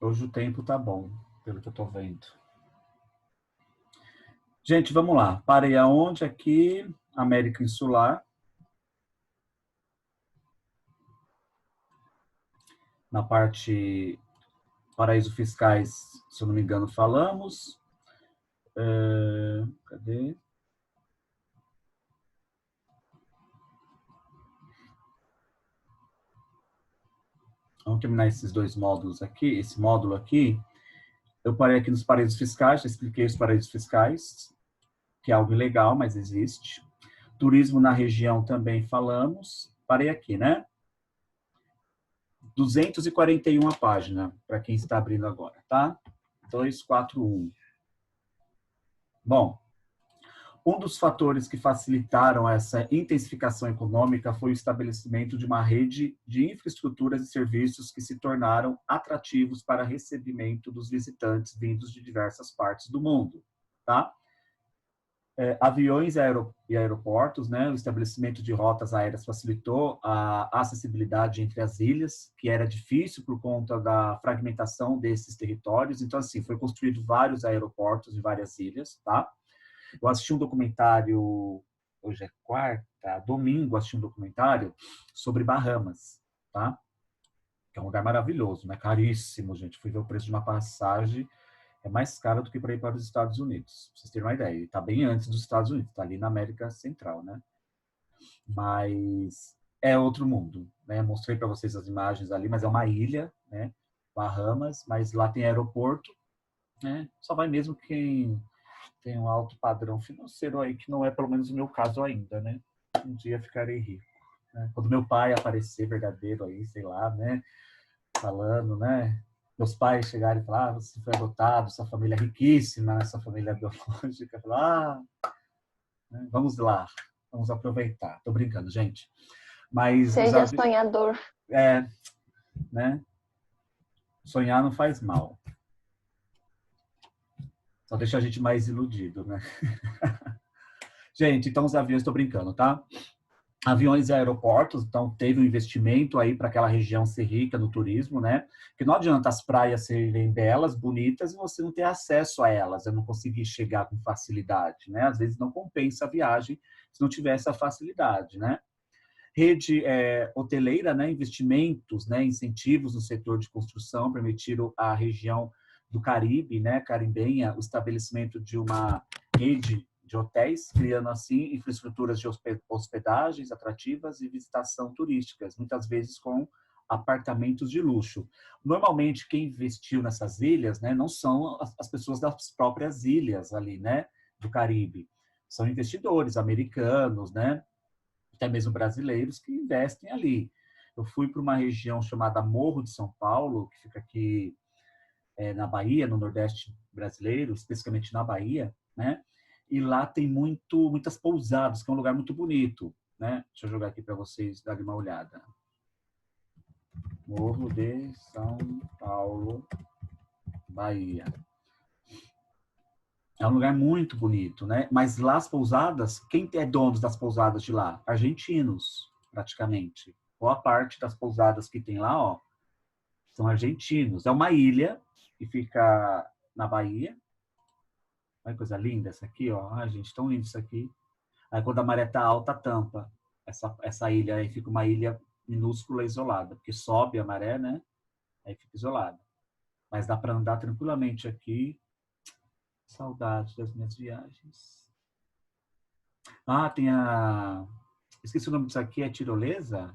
Hoje o tempo tá bom, pelo que eu tô vendo. Gente, vamos lá. Parei aonde? Aqui, América Insular. Na parte paraísos fiscais, se eu não me engano, falamos. Cadê? Vamos terminar esses dois módulos aqui. Esse módulo aqui, eu parei aqui nos paraísos fiscais, já expliquei os paraísos fiscais, que é algo ilegal, mas existe. Turismo na região também falamos. Parei aqui, né? 241 a página, para quem está abrindo agora, tá? 241. Bom, um dos fatores que facilitaram essa intensificação econômica foi o estabelecimento de uma rede de infraestruturas e serviços que se tornaram atrativos para recebimento dos visitantes vindos de diversas partes do mundo, tá? Aviões e aeroportos, né? O estabelecimento de rotas aéreas facilitou a acessibilidade entre as ilhas, que era difícil por conta da fragmentação desses territórios. Então, assim, foi construído vários aeroportos em várias ilhas, tá? Eu assisti um documentário, hoje é quarta, domingo assisti um documentário sobre Bahamas, tá? Que é um lugar maravilhoso, né? Caríssimo, gente. Fui ver o preço de uma passagem, é mais caro do que para ir para os Estados Unidos. Pra vocês terem uma ideia. Ele está bem antes dos Estados Unidos, está ali na América Central, né? Mas é outro mundo, né? Mostrei para vocês as imagens ali, mas é uma ilha, né? Bahamas, mas lá tem aeroporto, né? Só vai mesmo quem tem um alto padrão financeiro aí, que não é pelo menos o meu caso ainda, né? Um dia ficarei rico. Né? Quando meu pai aparecer verdadeiro aí, sei lá, né? Falando, né? Meus pais chegarem e falar, você foi adotado, sua família é riquíssima, essa família biológica, falar, né? Vamos lá, vamos aproveitar. Tô brincando, gente. Mas Seja sonhador. Né? Sonhar não faz mal. Só deixa a gente mais iludido, né? Gente, então os aviões, estou brincando, tá? Aviões e aeroportos, então teve um investimento aí para aquela região ser rica no turismo, né? Que não adianta as praias serem belas, bonitas, e você não ter acesso a elas, eu não conseguir chegar com facilidade, né? Às vezes não compensa a viagem se não tiver essa facilidade, né? Rede hoteleira, né? Investimentos, né? Incentivos no setor de construção permitiram à região do Caribe, né? Caribenha, o estabelecimento de uma rede de hotéis, criando assim infraestruturas de hospedagens atrativas e visitação turísticas, muitas vezes com apartamentos de luxo. Normalmente, quem investiu nessas ilhas, né, não são as pessoas das próprias ilhas ali, né, do Caribe. São investidores americanos, né, até mesmo brasileiros que investem ali. Eu fui para uma região chamada Morro de São Paulo, que fica aqui na Bahia, no Nordeste brasileiro, especificamente na Bahia, né? E lá tem muitas pousadas, que é um lugar muito bonito, né? Deixa eu jogar aqui para vocês darem uma olhada. Morro de São Paulo, Bahia. É um lugar muito bonito, né? Mas lá as pousadas, quem é dono das pousadas de lá? Argentinos, praticamente. Boa parte das pousadas que tem lá, ó, são argentinos. É uma ilha que fica na Bahia. Olha que coisa linda essa aqui, ó. Ai, gente, tão lindo isso aqui. Aí quando a maré tá alta, tampa essa ilha. Aí fica uma ilha minúscula isolada, porque sobe a maré, né? Aí fica isolada. Mas dá para andar tranquilamente aqui. Saudade das minhas viagens. Ah, tem a... Esqueci o nome disso aqui, é tirolesa?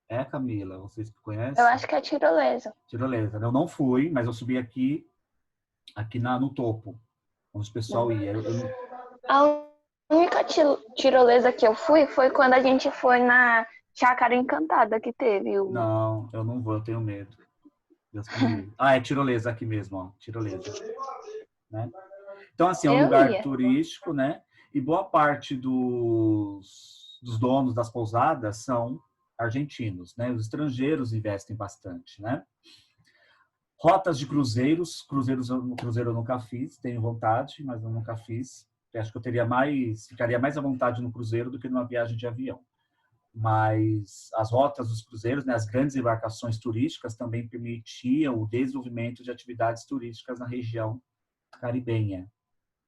É, Camila, vocês que conhecem? Eu acho que é tirolesa. Tirolesa. Eu não fui, mas eu subi aqui no topo, onde o pessoal ia. A única tirolesa que eu fui foi quando a gente foi na Chácara Encantada que teve uma. Não, eu não vou, eu tenho medo. Deus me livre. Ah, é tirolesa aqui mesmo, ó. Tirolesa. Né? Então, assim, é um Eu lugar ia. turístico, né? E boa parte dos donos das pousadas são argentinos, né? Os estrangeiros investem bastante, né? Rotas de cruzeiros, cruzeiro eu nunca fiz, tenho vontade, mas eu nunca fiz. Eu acho que eu ficaria mais à vontade no cruzeiro do que numa viagem de avião. mas as rotas dos cruzeiros, né, as grandes embarcações turísticas também permitiam o desenvolvimento de atividades turísticas na região caribenha,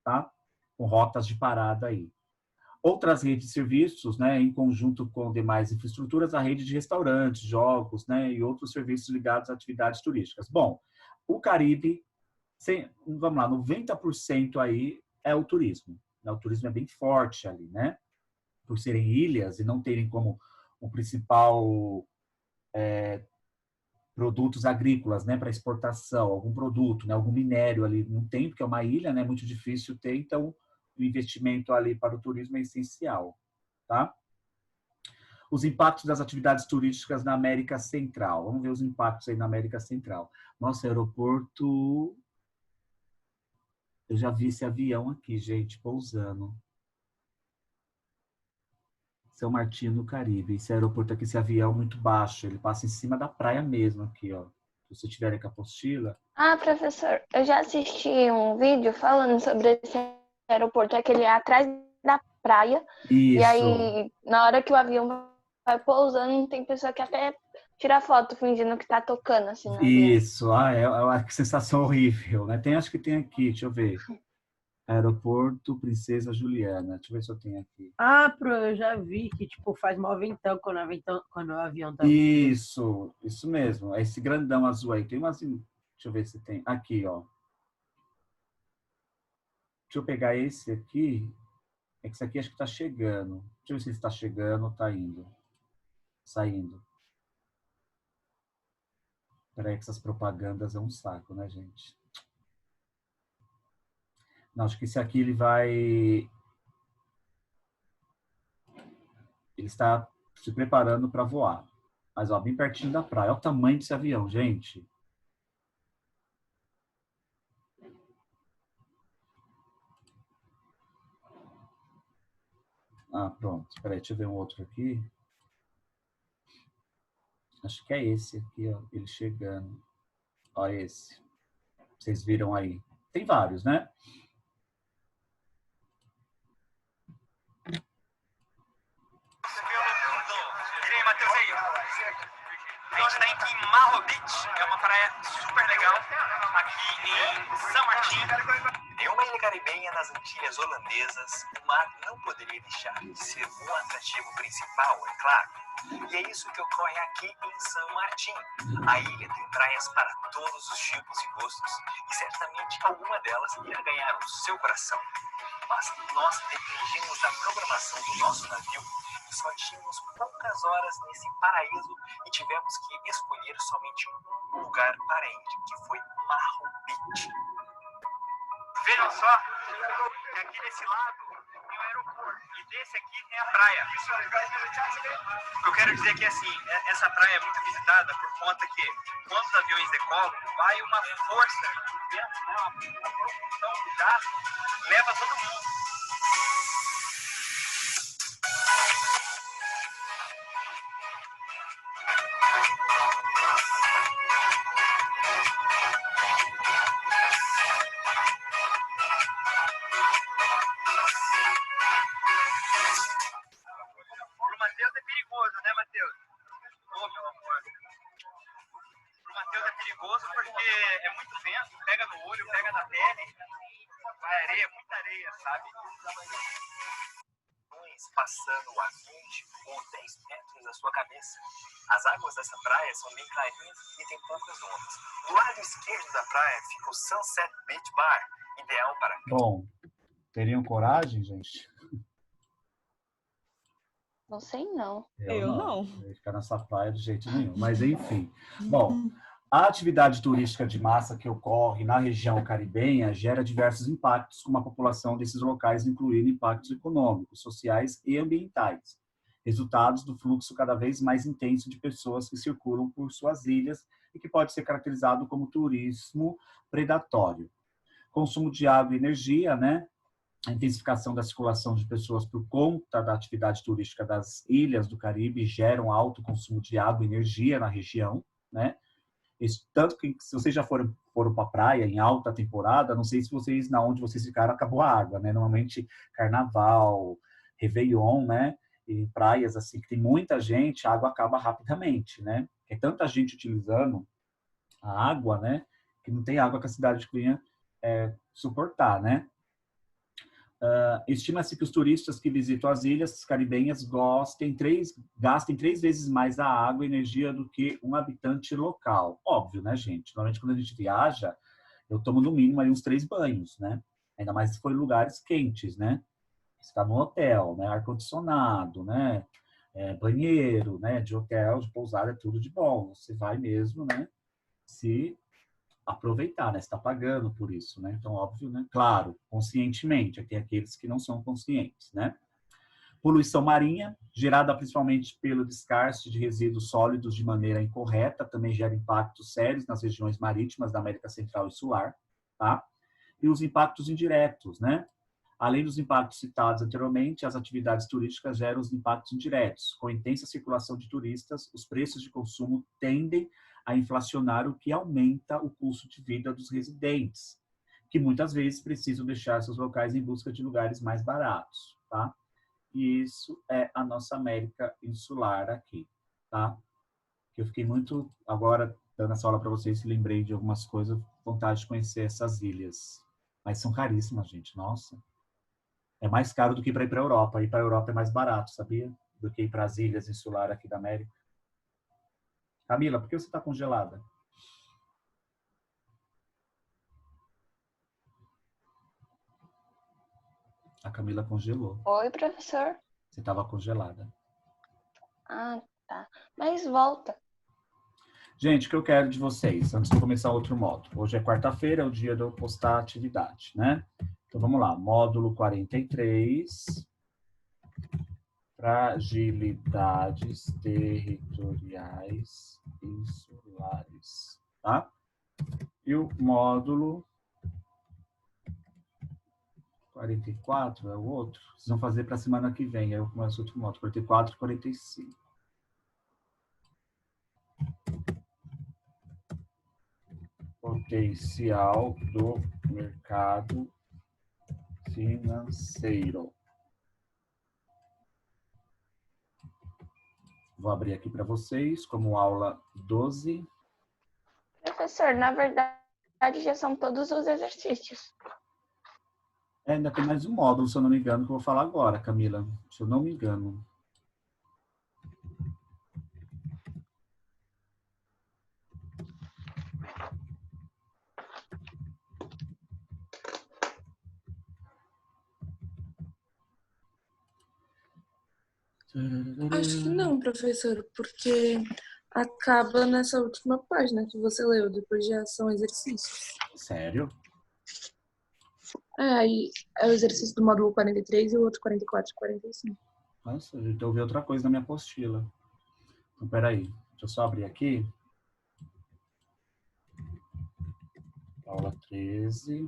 tá? Com rotas de parada aí. Outras redes de serviços, né, em conjunto com demais infraestruturas, a rede de restaurantes, jogos, né, e outros serviços ligados a atividades turísticas. Bom, o Caribe, vamos lá, 90% aí é o turismo. Né? O turismo é bem forte ali, né? Por serem ilhas e não terem como o principal produtos agrícolas, né, para exportação, algum produto, né, algum minério ali não tem, porque é uma ilha, né, muito difícil ter, então o investimento ali para o turismo é essencial, tá? Os impactos das atividades turísticas na América Central. Vamos ver os impactos aí na América Central. Nosso aeroporto, eu já vi esse avião aqui, gente, pousando. São Martinho, no Caribe. Esse aeroporto aqui, esse avião muito baixo, ele passa em cima da praia mesmo aqui, ó. Se você tiver com a apostila. Ah, professor, eu já assisti um vídeo falando sobre esse aeroporto, aquele atrás da praia. E Isso, aí, na hora que o avião vai pousando, tem pessoa que até tira foto fingindo que tá tocando assim no avião. isso. Ah, é uma sensação horrível, né? Tem, acho que tem aqui, deixa eu ver. Aeroporto Princesa Juliana. Deixa eu ver se eu tenho aqui. Ah, eu já vi que, tipo, faz mó ventão quando o avião tá vindo. Isso mesmo. É esse grandão azul aí. Tem umas. Deixa eu ver se tem. Aqui, ó. Deixa eu pegar esse aqui. É que esse aqui acho que tá chegando. Deixa eu ver se ele está chegando ou tá indo. Saindo. Peraí, que essas propagandas é um saco, né, gente? Não, acho que esse aqui ele vai. Ele está se preparando para voar. Mas, ó, bem pertinho da praia. Olha o tamanho desse avião, gente. Ah, pronto. Peraí, deixa eu ver um outro aqui. Acho que é esse aqui, ó. Ele chegando. Ó, esse. Vocês viram aí. Tem vários, né? E aí, Matheus, aí? A gente está em Marro Beach, é uma praia super legal, aqui em São Martin. Em uma ilha caribenha nas Antilhas Holandesas, o mar não poderia deixar de ser um atrativo principal, é claro. E é isso que ocorre aqui em São Martin. A ilha tem praias para todos os tipos e gostos, e certamente alguma delas irá ganhar o seu coração. Mas nós dependemos da programação do nosso navio e só tínhamos poucas horas nesse paraíso e tivemos que escolher somente um lugar para ir, que foi Marro Beach. Vejam só que aqui desse lado tem o aeroporto e desse aqui tem a praia. O que eu quero dizer é que assim, essa praia é muito visitada por conta que quando os aviões decolam, vai uma força de vento, né, uma propulsão de ar, leva todo mundo. Pro Matheus é perigoso, né, Matheus? Ô, meu amor. Pro Matheus é perigoso porque é muito vento, pega no olho, pega na pele, vai areia, muita areia, sabe? Passando a 20 ou 10 metros da sua cabeça. As águas dessa praia são bem clarinhas e tem poucas ondas. Do lado esquerdo da praia fica o Sunset Beach Bar, ideal para... Bom, teriam coragem, gente? Não sei não. Eu não. Eu ia ficar nessa praia de jeito nenhum. Mas, enfim. Bom, a atividade turística de massa que ocorre na região caribenha gera diversos impactos, como a população desses locais, incluindo impactos econômicos, sociais e ambientais, resultados do fluxo cada vez mais intenso de pessoas que circulam por suas ilhas e que pode ser caracterizado como turismo predatório. Consumo de água e energia, né? A intensificação da circulação de pessoas por conta da atividade turística das ilhas do Caribe gera um alto consumo de água e energia na região, né? Isso, tanto que se vocês já foram para a praia em alta temporada, não sei se vocês, na onde vocês ficaram, acabou a água, né? Normalmente, carnaval, Réveillon, né? em praias assim que tem muita gente, a água acaba rapidamente, né? Tem tanta gente utilizando a água, né? Que não tem água que a cidade venha suportar, né? Estima-se que os turistas que visitam as ilhas caribenhas gastem 3 vezes mais a água e energia do que um habitante local. Óbvio, né, gente? Normalmente, quando a gente viaja, eu tomo no mínimo aí uns 3 banhos, né? Ainda mais se for em lugares quentes, né? Você está no hotel, né? Ar-condicionado, né? Banheiro, né? De hotel, de pousada, é tudo de bom. Você vai mesmo, né? Se aproveitar, né? Você está pagando por isso, né? Então, óbvio, né? Claro, conscientemente. Tem aqueles que não são conscientes, né? Poluição marinha, gerada principalmente pelo descarte de resíduos sólidos de maneira incorreta, também gera impactos sérios nas regiões marítimas da América Central e Sular, tá? E os impactos indiretos, né? Além dos impactos citados anteriormente, as atividades turísticas geram os impactos indiretos. Com a intensa circulação de turistas, os preços de consumo tendem a inflacionar, o que aumenta o custo de vida dos residentes, que muitas vezes precisam deixar seus locais em busca de lugares mais baratos, tá? E isso é a nossa América insular aqui, tá? Eu fiquei muito, agora, dando essa aula para vocês, lembrei de algumas coisas, vontade de conhecer essas ilhas. Mas são caríssimas, gente, nossa. É mais caro do que para ir para a Europa. Ir para a Europa é mais barato, sabia? Do que ir para as ilhas insulares aqui da América. Camila, por que você está congelada? A Camila congelou. Oi, professor. Você estava congelada. Ah, tá. Mas volta. Gente, o que eu quero de vocês, antes de começar outro módulo. Hoje é quarta-feira, é o dia de eu postar a atividade, né? Então, vamos lá. Módulo 43. Fragilidades territoriais insulares, tá? E o módulo 44 é o outro. Vocês vão fazer para a semana que vem, aí eu começo outro módulo, 44 e 45. Potencial do mercado financeiro. Vou abrir aqui para vocês como aula 12. Professor, na verdade já são todos os exercícios. Ainda tem mais um módulo, se eu não me engano, que eu vou falar agora, Camila. Se eu não me engano. Acho que não, professor, porque acaba nessa última página que você leu, depois já são exercícios. Sério? Aí é o exercício do módulo 43 e o outro 44 e 45. Nossa, então eu vi outra coisa na minha apostila. Então, peraí. Deixa eu só abrir aqui. Aula 13.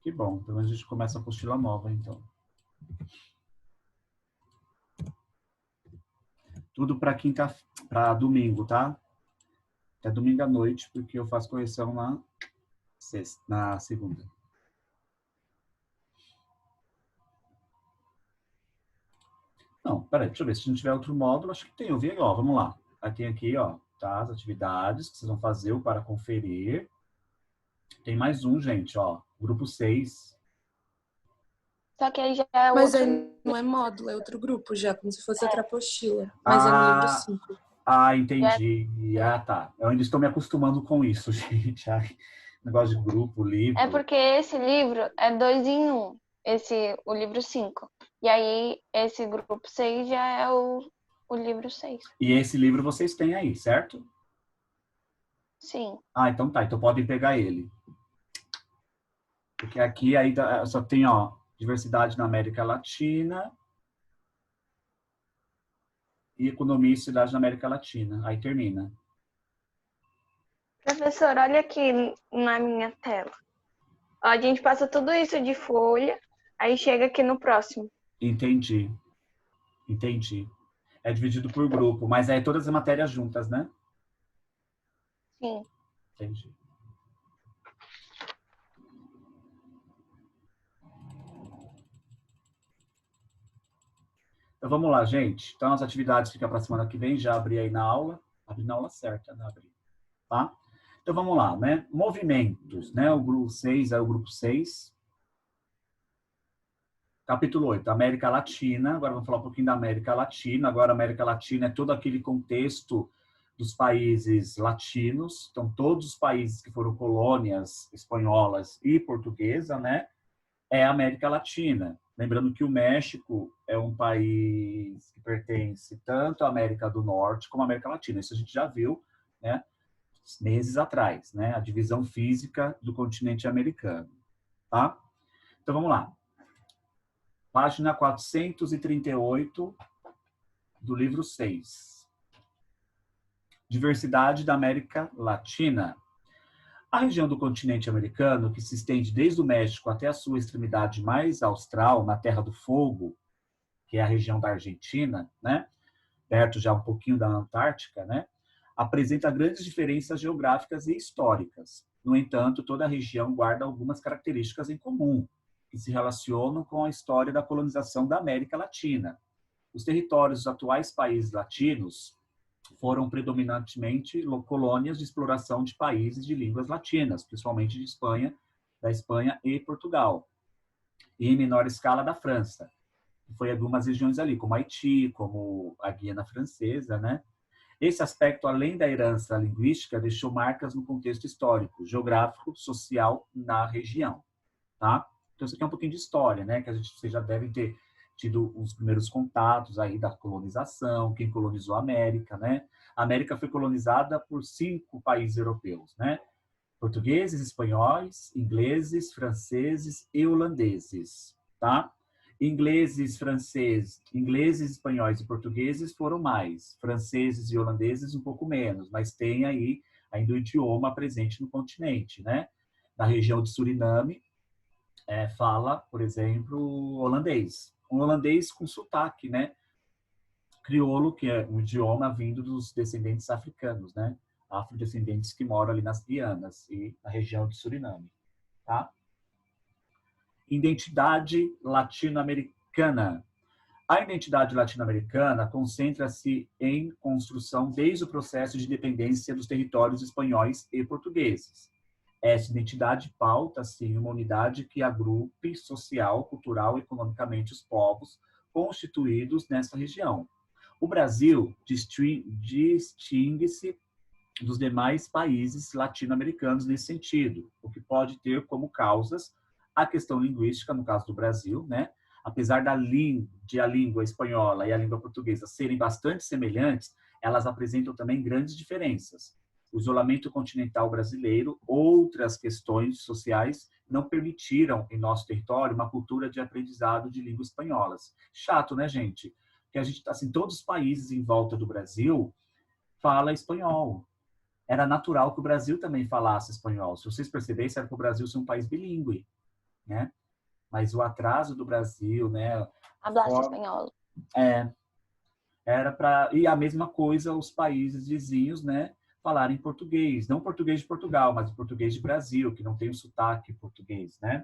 Que bom. Então a gente começa a apostila nova, então. Tudo para domingo, tá? É domingo à noite, porque eu faço correção na segunda. Não, peraí, deixa eu ver. Se não tiver outro módulo, acho que tem. Eu vi, ó, vamos lá. Aí tem aqui, ó, tá? As atividades que vocês vão fazer para conferir. Tem mais um, gente, ó. Grupo 6. Só que aí já é Mas outro. aí não é módulo, é outro grupo já, como se fosse outra apostila. Mas é no livro 5. Entendi. Tá. Eu ainda estou me acostumando com isso, gente. Ai, negócio de grupo, livro. É porque esse livro é 2 em 1. O livro 5. E aí, esse grupo 6 já é o livro 6. E esse livro vocês têm aí, certo? Sim. Então tá. Então podem pegar ele. Porque aqui aí só tem, ó, diversidade na América Latina e economia e cidade na América Latina. Aí termina. Professor, olha aqui na minha tela. Ó, a gente passa tudo isso de folha, aí chega aqui no próximo. Entendi. É dividido por grupo, mas aí todas as matérias juntas, né? Sim. Entendi. Então vamos lá, gente. Então as atividades ficam para a semana que vem, já abri aí na aula. Abri na aula certa, né? Abri. Tá? Então vamos lá, né? Movimentos, né? O grupo 6 é o grupo 6. Capítulo 8, América Latina. Agora vamos falar um pouquinho da América Latina. Agora, a América Latina é todo aquele contexto dos países latinos. Então, todos os países que foram colônias espanholas e portuguesa, né? É a América Latina. Lembrando que o México é um país que pertence tanto à América do Norte como à América Latina. Isso a gente já viu, né? Meses atrás, né? A divisão física do continente americano, tá? Então, vamos lá. Página 438 do livro 6. Diversidade da América Latina. A região do continente americano, que se estende desde o México até a sua extremidade mais austral, na Terra do Fogo, que é a região da Argentina, né? Perto já um pouquinho da Antártica, né? Apresenta grandes diferenças geográficas e históricas. No entanto, toda a região guarda algumas características em comum, que se relacionam com a história da colonização da América Latina. Os territórios dos atuais países latinos foram predominantemente colônias de exploração de países de línguas latinas, principalmente de Espanha, da Espanha e Portugal, e em menor escala da França. Foi algumas regiões ali, como Haiti, como a Guiana Francesa, né? Esse aspecto, além da herança linguística, deixou marcas no contexto histórico, geográfico, social na região, tá? Então, isso aqui é um pouquinho de história, né? Que vocês já devem ter tido os primeiros contatos aí da colonização, quem colonizou a América, né? A América foi colonizada por 5 países europeus, né? Portugueses, espanhóis, ingleses, franceses e holandeses, tá? Ingleses, espanhóis e portugueses foram mais. Franceses e holandeses um pouco menos, mas tem aí ainda o idioma presente no continente, né? Na região de Suriname, fala, por exemplo, holandês. Um holandês com sotaque, né? Crioulo, que é um idioma vindo dos descendentes africanos, né? Afrodescendentes que moram ali nas Guianas e na região de Suriname, tá? Identidade latino-americana. A identidade latino-americana concentra-se em construção desde o processo de independência dos territórios espanhóis e portugueses. Essa identidade pauta, sim, uma unidade que agrupe social, cultural e economicamente os povos constituídos nessa região. O Brasil distingue-se dos demais países latino-americanos nesse sentido, o que pode ter como causas a questão linguística, no caso do Brasil, né? Apesar de a língua espanhola e a língua portuguesa serem bastante semelhantes, elas apresentam também grandes diferenças. O isolamento continental brasileiro, outras questões sociais não permitiram em nosso território uma cultura de aprendizado de línguas espanholas. Chato, né, gente? Porque a gente, assim, todos os países em volta do Brasil falam espanhol. Era natural que o Brasil também falasse espanhol. Se vocês percebessem, era que o Brasil ser um país bilíngue, né? Mas o atraso do Brasil, né? Hablasse espanhol. Era para e a mesma coisa os países vizinhos, né? Falarem português, não português de Portugal, mas português de Brasil, que não tem o sotaque português, né?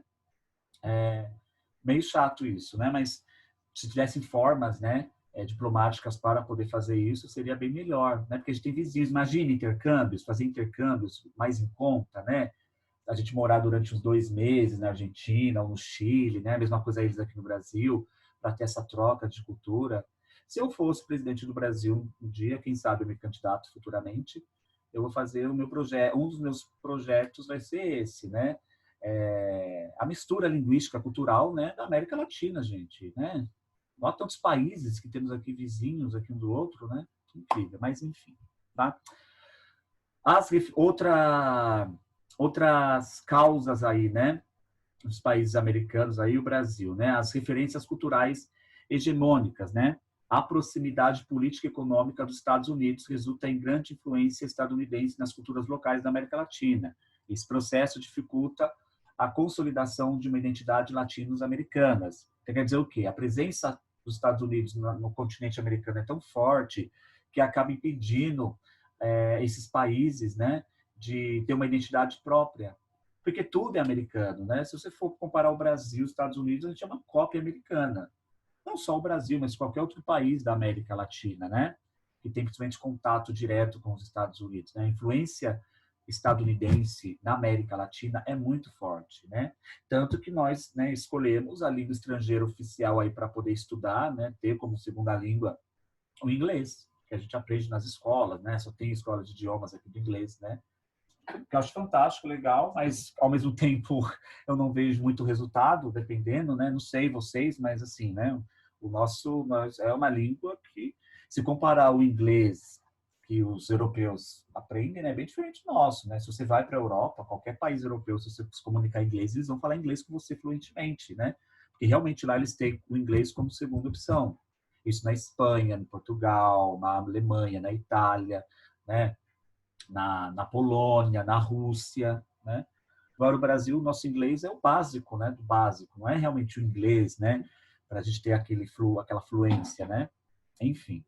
Meio chato isso, né? Mas se tivessem formas, né, diplomáticas para poder fazer isso, seria bem melhor, né? Porque a gente tem vizinhos, imagina intercâmbios, fazer intercâmbios mais em conta, né? A gente morar durante uns 2 meses na Argentina ou no Chile, né? A mesma coisa eles aqui no Brasil, para ter essa troca de cultura. Se eu fosse presidente do Brasil um dia, quem sabe eu me candidato futuramente, eu vou fazer o meu projeto, um dos meus projetos vai ser esse, né? A mistura linguística cultural, né, da América Latina, gente, né? Olha tantos países que temos aqui vizinhos aqui um do outro, né? Incrível, mas enfim, tá? Outras causas aí, né? Os países americanos aí, o Brasil, né? As referências culturais hegemônicas, né? A proximidade política e econômica dos Estados Unidos resulta em grande influência estadunidense nas culturas locais da América Latina. Esse processo dificulta a consolidação de uma identidade latino-americana. Então, quer dizer o quê? A presença dos Estados Unidos no continente americano é tão forte que acaba impedindo esses países, né, de ter uma identidade própria. Porque tudo é americano, né? Se você for comparar o Brasil e os Estados Unidos, a gente é uma cópia americana. não só o Brasil, mas qualquer outro país da América Latina, né? Que tem principalmente contato direto com os Estados Unidos, né? A influência estadunidense na América Latina é muito forte, né? Tanto que nós, né, escolhemos a língua estrangeira oficial aí para poder estudar, né? Ter como segunda língua o inglês, que a gente aprende nas escolas, né? Só tem escola de idiomas aqui do inglês, né? Que eu acho fantástico, legal, mas ao mesmo tempo eu não vejo muito resultado, dependendo, né? Não sei vocês, mas assim, né? Nós é uma língua que, se comparar o inglês que os europeus aprendem, né, é bem diferente do nosso, né? Se você vai para a Europa, qualquer país europeu, se você se comunicar em inglês, eles vão falar inglês com você fluentemente, né? Porque realmente lá eles têm o inglês como segunda opção. Isso na Espanha, em Portugal, na Alemanha, na Itália, né? Na Polônia, na Rússia, né? Agora, o Brasil, nosso inglês é o básico, né? Do básico, não é realmente o inglês, né? Para a gente ter aquela fluência, né? Enfim,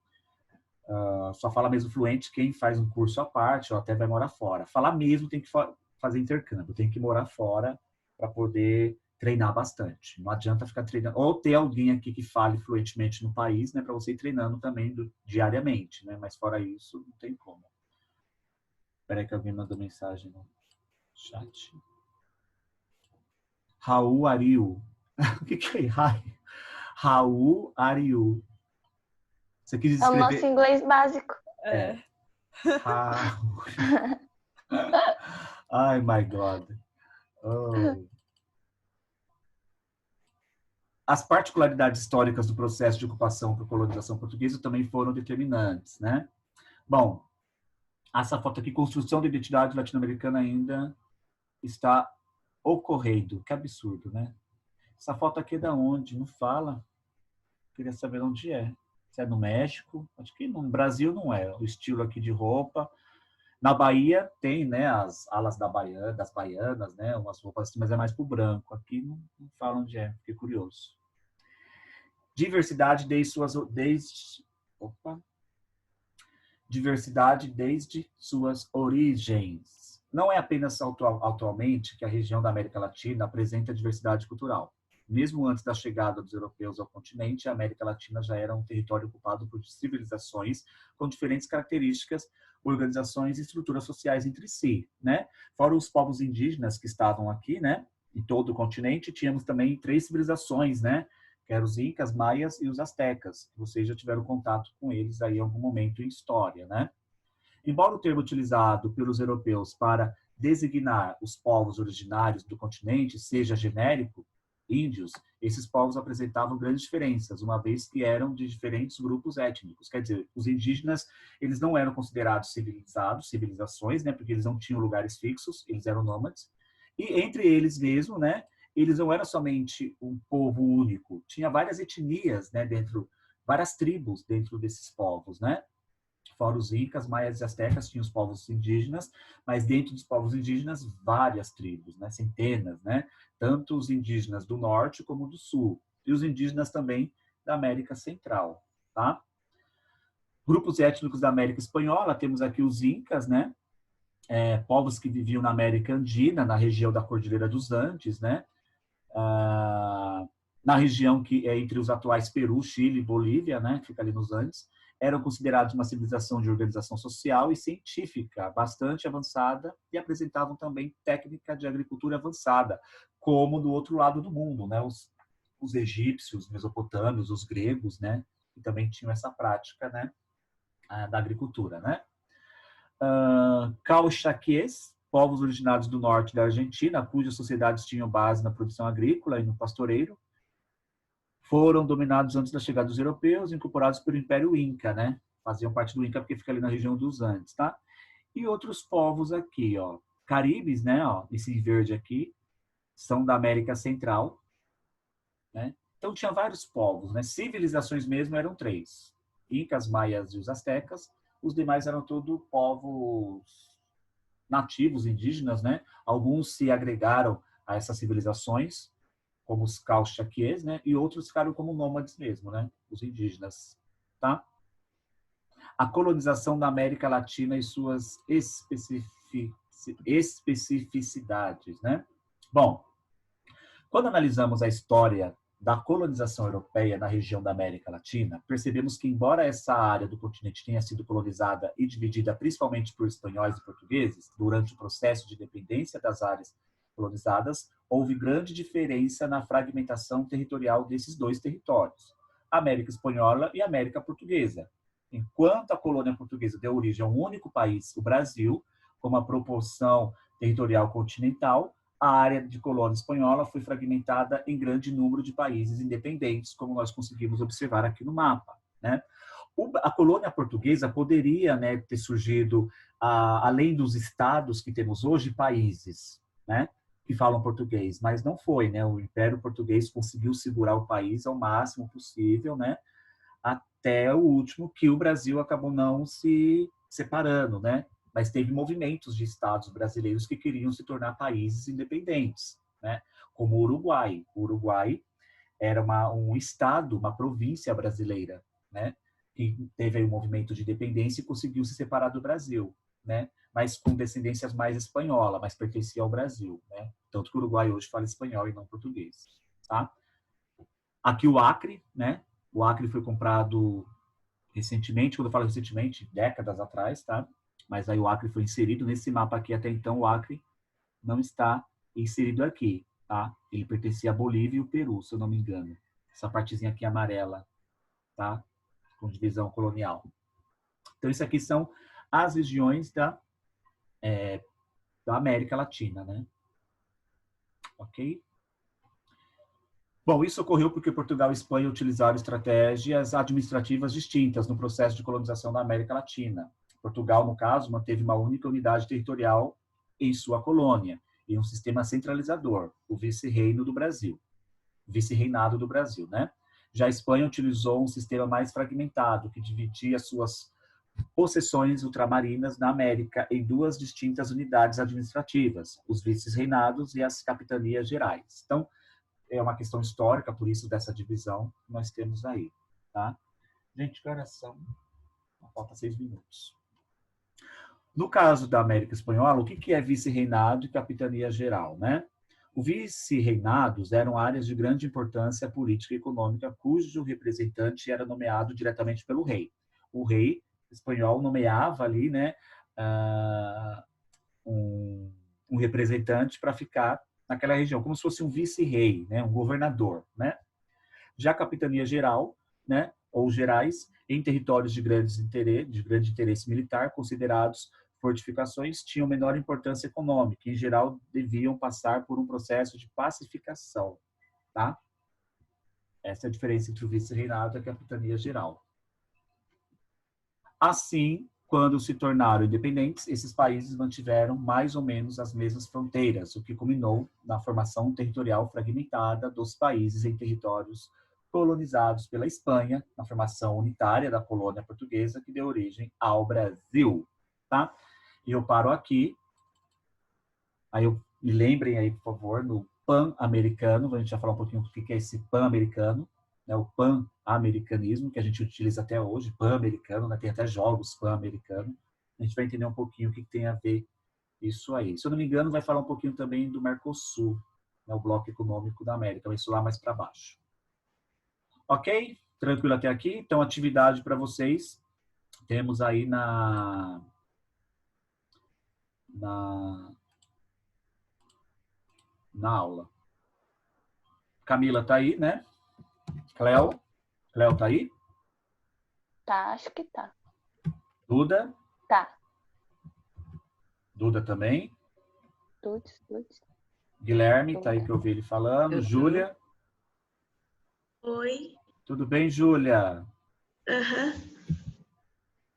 só fala mesmo fluente quem faz um curso à parte ou até vai morar fora. Falar mesmo tem que fazer intercâmbio, tem que morar fora para poder treinar bastante. Não adianta ficar treinando, ou ter alguém aqui que fale fluentemente no país, né? Para você ir treinando também diariamente, né? Mas fora isso, não tem como. Espera aí que alguém mandou mensagem no chat. Raul Ariu. O que é Raul Ariu. Você quis É o escrever... nosso inglês básico. Raul. Ai, my God. Oh. As particularidades históricas do processo de ocupação por colonização portuguesa também foram determinantes, né? Bom, essa foto aqui, construção da identidade latino-americana ainda está ocorrendo. Que absurdo, né? Essa foto aqui é da onde? Não fala. Queria saber onde é. Se é no México? Acho que no Brasil não é. O estilo aqui de roupa. Na Bahia tem, né, as alas das baianas, né, umas roupas assim, mas é mais pro branco. Aqui não fala onde é. Fiquei curioso. Diversidade Diversidade desde suas origens. Não é apenas atualmente que a região da América Latina apresenta diversidade cultural. Mesmo antes da chegada dos europeus ao continente, a América Latina já era um território ocupado por civilizações com diferentes características, organizações e estruturas sociais entre si, né? Fora os povos indígenas que estavam aqui, né? Em todo o continente, tínhamos também 3 civilizações, né? Que eram os incas, maias e os astecas. Vocês já tiveram contato com eles aí em algum momento em história, né? Embora o termo utilizado pelos europeus para designar os povos originários do continente seja genérico, índios, esses povos apresentavam grandes diferenças, uma vez que eram de diferentes grupos étnicos. Quer dizer, os indígenas, eles não eram considerados civilizações, né? Porque eles não tinham lugares fixos, eles eram nômades. E entre eles mesmo, né? Eles não eram somente um povo único, tinha várias etnias, né, várias tribos dentro desses povos, né? Fora os incas, maias e astecas, tinham os povos indígenas, mas dentro dos povos indígenas, várias tribos, né, centenas, né? Tanto os indígenas do norte como do sul, e os indígenas também da América Central, tá? Grupos étnicos da América Espanhola, temos aqui os incas, né? Povos que viviam na América Andina, na região da Cordilheira dos Andes, né? Na região que é entre os atuais Peru, Chile e Bolívia, né, que fica ali nos Andes, eram considerados uma civilização de organização social e científica bastante avançada e apresentavam também técnica de agricultura avançada, como do outro lado do mundo, né, os egípcios, os mesopotâmios, os gregos, né, que também tinham essa prática, né, da agricultura, né. Cauchaquês, povos originários do norte da Argentina, cujas sociedades tinham base na produção agrícola e no pastoreiro, foram dominados antes da chegada dos europeus, incorporados pelo Império Inca, né? Faziam parte do Inca porque fica ali na região dos Andes, tá? E outros povos aqui, ó, caribes, né? Ó, esse verde aqui, são da América Central, né? Então tinha vários povos, né? Civilizações mesmo eram 3: Incas, maias e os astecas. Os demais eram tudo povos nativos, indígenas, né? Alguns se agregaram a essas civilizações, como os cauchaquês, né? E outros ficaram como nômades mesmo, né? Os indígenas, tá? A colonização da América Latina e suas especificidades, né? Bom, quando analisamos a história da colonização europeia na região da América Latina, percebemos que, embora essa área do continente tenha sido colonizada e dividida principalmente por espanhóis e portugueses, durante o processo de independência das áreas colonizadas, houve grande diferença na fragmentação territorial desses dois territórios, a América Espanhola e a América Portuguesa. Enquanto a colônia portuguesa deu origem a um único país, o Brasil, com uma proporção territorial continental, a área de colônia espanhola foi fragmentada em grande número de países independentes, como nós conseguimos observar aqui no mapa, né? A colônia portuguesa poderia, né, ter surgido, além dos estados que temos hoje, países, né, que falam português, mas não foi, né? O Império Português conseguiu segurar o país ao máximo possível, né, até o último, que o Brasil acabou não se separando, né? Mas teve movimentos de estados brasileiros que queriam se tornar países independentes, né? Como o Uruguai. O Uruguai era um estado, uma província brasileira, né? Que teve aí um movimento de independência e conseguiu se separar do Brasil, né? Mas com descendências mais espanhola, mas pertencia ao Brasil, né? Tanto que o Uruguai hoje fala espanhol e não português, tá? Aqui o Acre, né? O Acre foi comprado recentemente, quando eu falo recentemente, décadas atrás, tá? Mas aí o Acre foi inserido nesse mapa aqui. Até então o Acre não está inserido aqui, tá? Ele pertencia à Bolívia e o Peru, se eu não me engano. Essa partezinha aqui amarela, tá? Com divisão colonial. Então isso aqui são as regiões da América Latina, né? Ok? Bom, isso ocorreu porque Portugal e Espanha utilizaram estratégias administrativas distintas no processo de colonização da América Latina. Portugal, no caso, manteve uma única unidade territorial em sua colônia, e um sistema centralizador, o vice-reino do Brasil, vice-reinado do Brasil, né? Já a Espanha utilizou um sistema mais fragmentado, que dividia suas possessões ultramarinas na América em duas distintas unidades administrativas, os vice-reinados e as capitanias gerais. Então, é uma questão histórica, por isso, dessa divisão que nós temos aí, tá? Gente, que horas são? Falta 6 minutos. No caso da América Espanhola, o que é vice-reinado e capitania geral, né? Os vice-reinados eram áreas de grande importância política e econômica, cujo representante era nomeado diretamente pelo rei. O rei espanhol nomeava ali, né, um representante para ficar naquela região, como se fosse um vice-rei, né, um governador, né? Já a capitania geral, né, ou gerais, em territórios de grande interesse militar, considerados fortificações, tinham menor importância econômica e, em geral, deviam passar por um processo de pacificação, tá? Essa é a diferença entre o vice-reinado e a capitania geral. Assim, quando se tornaram independentes, esses países mantiveram mais ou menos as mesmas fronteiras, o que culminou na formação territorial fragmentada dos países em territórios colonizados pela Espanha, na formação unitária da colônia portuguesa, que deu origem ao Brasil, tá? E eu paro aqui. Aí me lembrem aí, por favor, no pan-americano, a gente vai falar um pouquinho do que é esse pan-americano, né? O pan-americanismo, que a gente utiliza até hoje, pan-americano, né? Tem até jogos pan-americano. A gente vai entender um pouquinho o que tem a ver isso aí. Se eu não me engano, vai falar um pouquinho também do Mercosul, né? O bloco econômico da América, vai isso lá mais para baixo. Ok? Tranquilo até aqui? Então, atividade para vocês. Temos aí na aula. Camila tá aí, né? Cléo tá aí? Tá, acho que tá. Duda? Tá. Duda também. Tudo. Guilherme tá aí que eu ouvi ele falando. Júlia? Oi. Tudo bem, Júlia? Aham.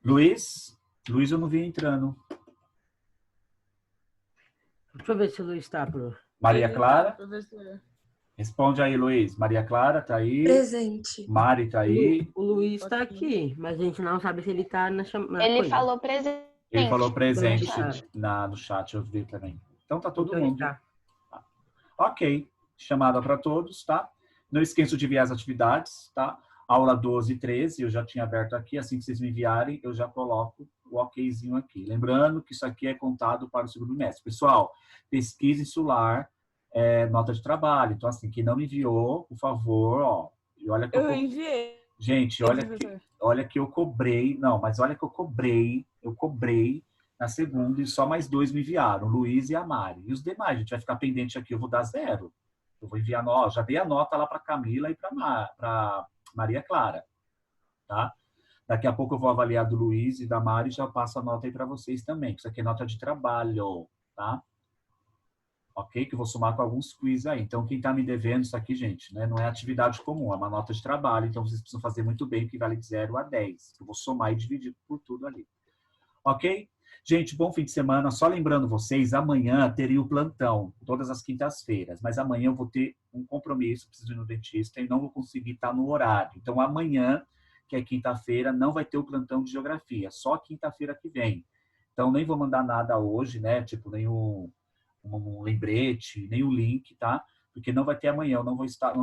Luiz? Luiz eu não vi entrando. Deixa eu ver se o Luiz está, pro. Maria Ele Clara? tá, professor. Responde aí, Luiz. Maria Clara tá aí? Presente. Mari tá aí? O Luiz está aqui, mas a gente não sabe se ele está na chamada. Ele falou presente. Ele falou presente Então, no chat, eu vi também. Então tá todo então mundo. está. Ok. Chamada para todos, tá? Não esqueçam de enviar as atividades, tá? Aula 12 e 13, eu já tinha aberto aqui. Assim que vocês me enviarem, eu já coloco o okzinho aqui. Lembrando que isso aqui é contado para o segundo bimestre. Pessoal, pesquisa insular nota de trabalho. Então, assim, quem não me enviou, por favor, ó. E olha que Eu enviei. Gente, olha que eu cobrei. Não, mas olha que eu cobrei na segunda e só mais 2 me enviaram, o Luiz e a Mari. E os demais, a gente vai ficar pendente aqui, eu vou dar 0. Eu vou enviar, já dei a nota lá para Camila e para Maria Clara, tá? Daqui a pouco eu vou avaliar do Luiz e da Mari e já passo a nota aí para vocês também. Isso aqui é nota de trabalho, tá? Ok? Que eu vou somar com alguns quiz aí. Então, quem está me devendo isso aqui, gente, né? Não é atividade comum, é uma nota de trabalho. Então, vocês precisam fazer muito bem, que vale de 0 a 10. Eu vou somar e dividir por tudo ali. Ok? Gente, bom fim de semana. Só lembrando vocês, amanhã teria o plantão, todas as quintas-feiras. Mas amanhã eu vou ter um compromisso, preciso ir no dentista e não vou conseguir estar no horário. Então, amanhã, que é quinta-feira, não vai ter o plantão de geografia. Só quinta-feira que vem. Então, nem vou mandar nada hoje, né? Tipo, nem um lembrete, nem o link, tá? Porque não vai ter amanhã, eu não vou estar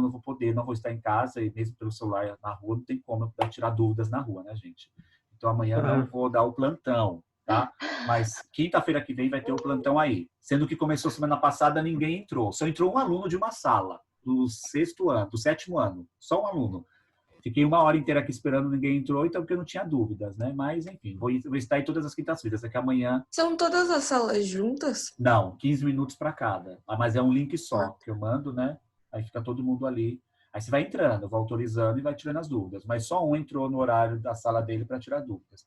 em casa e mesmo pelo celular na rua, não tem como eu tirar dúvidas na rua, né, gente? Então amanhã não vou dar o plantão, tá? Mas quinta-feira que vem vai ter o plantão aí. Sendo que começou semana passada, ninguém entrou. Só entrou um aluno de uma sala, do 7º ano, só um aluno. Fiquei 1 hora inteira aqui esperando, ninguém entrou, então porque eu não tinha dúvidas, né? Mas, enfim, vou estar aí todas as quintas-feiras. Daqui amanhã... São todas as salas juntas? Não, 15 minutos para cada. Mas é um link só que eu mando, né? Aí fica todo mundo ali. Aí você vai entrando, vai autorizando e vai tirando as dúvidas. Mas só um entrou no horário da sala dele para tirar dúvidas.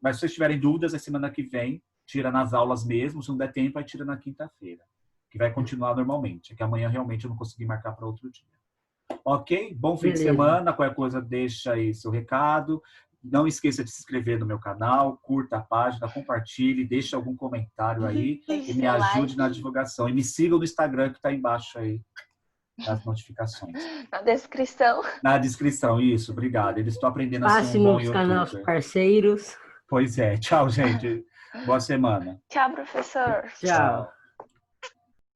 Mas se vocês tiverem dúvidas, é semana que vem, tira nas aulas mesmo. Se não der tempo, aí tira na quinta-feira. Que vai continuar normalmente. É que amanhã realmente eu não consegui marcar para outro dia. Ok? Bom fim de semana. Qualquer coisa, deixa aí seu recado. Não esqueça de se inscrever no meu canal, curta a página, compartilhe, deixe algum comentário aí e me ajude na divulgação. E me siga no Instagram que está embaixo aí nas notificações. Na descrição. Na descrição, isso. Obrigado. Eles estão aprendendo a ser um bom Passe nos canais youtuber. parceiros. Pois é. Tchau, gente. Boa semana. Tchau, professor. Tchau.